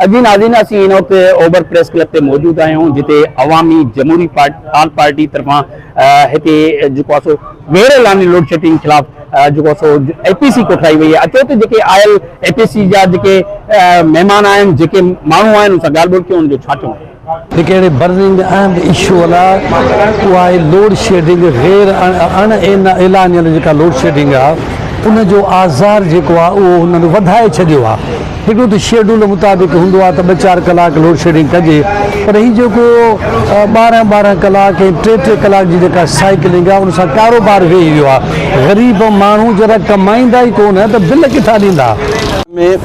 जी नाज़रीन असीं इन वक्त ओवर प्रेस क्लब पे मौजूद आहियूं जिते अवामी जमहूरी पार्टी तरफां हिते जेको आहे सो गैर ऐलानी लोड शेडिंग खिलाफ़ जो सो एपीसी कोठाई वही है। अचो तो जेके आयल एपीसी जा जेके मेहमान आहिनि जेके माण्हू आहिनि उन सां ॻाल्हि ॿोल कयूं उनजो छा चऊं। बर्निंग अहम इशू वाला लोड शेडिंग गैर अण ऐलानियल जेका लोड शेडिंग आहे उनजो आज़ार जेको आहे उहो हुननि वधाए छॾियो आहे। हिकिड़ो त शेड्यूल मुताबिक़ हूंदो आहे त 2-4 कलाक लोड शेडिंग कजे, पर हीउ जेको 12-12 कलाक ऐं 3-3 कलाक जी जेका साइकिलिंग आहे उन सां कारोबार वेही वियो आहे। ग़रीब माण्हू जरा कमाईंदा ई कोन त बिल किथां ॾींदा। में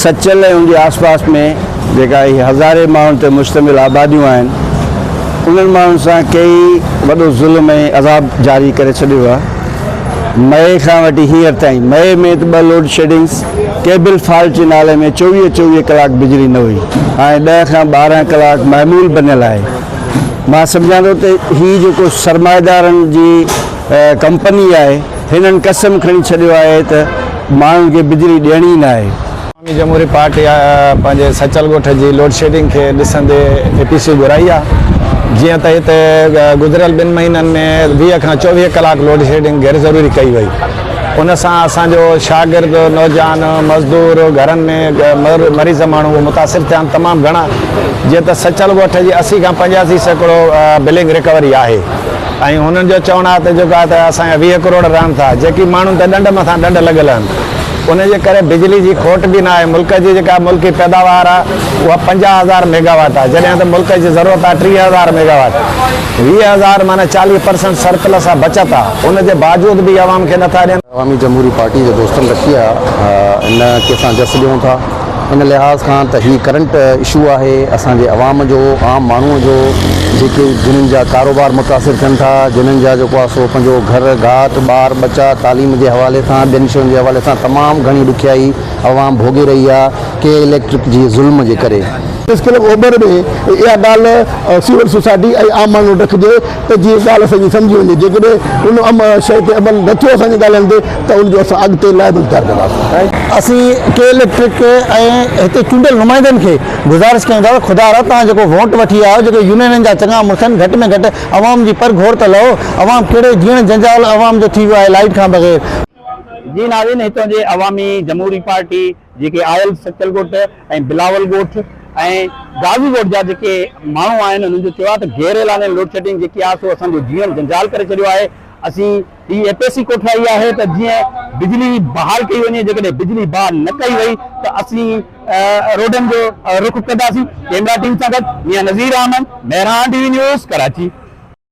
सचल ऐं उनजे आस पास में जेका हज़ारे माण्हुनि ते मुश्तमिल आबादियूं आहिनि उन्हनि माण्हुनि सां कई वॾो ज़ुल्म ऐं अज़ाब जारी करे छॾियो आहे। मई खां वठी हींअर ताईं मई में त 2 लोड शेडिंग्स केबल फॉल्ट जे नाले में 24 कलाक बिजली न हुई। हाणे 10 खां 12 कलाक मामूल बनियल आहे। मां सम्झां थो त हीउ जेको सरमाएदारनि जी कंपनी आहे हिननि कसम खणी छॾियो आहे त माण्हुनि खे बिजली ॾियणी न आहे। अवामी जमहूरी पार्टी पंहिंजे सचल ॻोठ जी लोड शेडिंग खे ॾिसंदे एपीसी घुराई आहे। जीअं त हिते गुज़िरियल 2 महीननि में 20 खां 24 कलाक लोड शेडिंग गैर ज़रूरी कई वई। उन सां असांजो शागिर्द नौजवान मज़दूर घरनि में मरीज़ माण्हू मुतासिर थिया आहिनि तमामु घणा। जीअं त सचल ॻोठ जी 80 खां 85% बिलिंग रिकवरी आहे ऐं हुननि जो चवणु आहे त जेको आहे त असांजा 20 करोड़ रहनि था जेकी माण्हुनि ते ॾंड मथां ॾंड लॻियल आहिनि। उनजे करे बिजली जी खोट बि न आहे। मुल्क जी जेका मुल्की पैदावार आहे उहा 50,000 मेगावाट आहे जॾहिं त मुल्क जी ज़रूरत आहे 30,000 मेगावाट। 20,000 माना 40% सरप्लस आहे, बचत आहे। उनजे बावजूद बि आवाम खे नथा ॾियनि। अवामी जमहूरी पार्टी जे दोस्तनि रखी आहे इन कंहिंसां जस ॾियूं था। इन लिहाज़ खां त हीउ करंट इशू आहे असांजे अवाम जो, आम माण्हूअ जो, जेके जिन्हनि जा कारोबार मुतासिर थियनि था, जिन्हनि जा जेको आहे सो पंहिंजो घर घाट ॿार बच्चा तालीम जे हवाले सां ॿियनि शयुनि जे हवाले सां तमामु घणी ॾुखियाई अवाम भोगे रही आहे के इलेक्ट्रिक जी ज़ुल्म जे करे। प्रेस क्लब ओभर में इहा ॻाल्हि सिविल सोसाइटी ऐं आम माण्हू रखिजे त जीअं ॻाल्हि असांजी सम्झी वञे। जेकॾहिं उन शइ ते अमल नथो असांजी ॻाल्हियुनि ते त उनजो असां अॻिते लाइ इंतज़ारु कंदासीं। असीं के इलेक्ट्रिक ऐं हिते चूंडियल नुमाइंदनि खे गुज़ारिश कयूं था ख़ुदा रहा तव्हां जेको वोट वठी आयो जेके यूनियननि जा चङा मुड़ुस आहिनि घटि में घटि अवाम जी पर घोर त लहो। अवाम कहिड़े जीअण जंजाल अवाम जो थी वियो आहे लाइट खां बग़ैर। जी नाज़रीन हितां जे अवामी जमहूरी पार्टी जेके आयल सचल ॻोठ ऐं बिलावल ॻोठ ऐं गाज़ी ॻोठ जा जेके माण्हू आहिनि उन्हनि जो चयो आहे त गैर ऐलानी लोड शेडिंग जेकी आहे सो असांजो जीवन जंजाल करे छॾियो आहे। असीं ही एपीसी कोठाई आहे त जीअं बिजली बहाल कई वञे। जेकॾहिं बिजली बहाल न कई वई त असीं रोडनि जो रुख कंदासीं। कैमरा टीम सां गॾु मियां नज़ीर अहमद, मेहरान टीवी न्यूज़, कराची।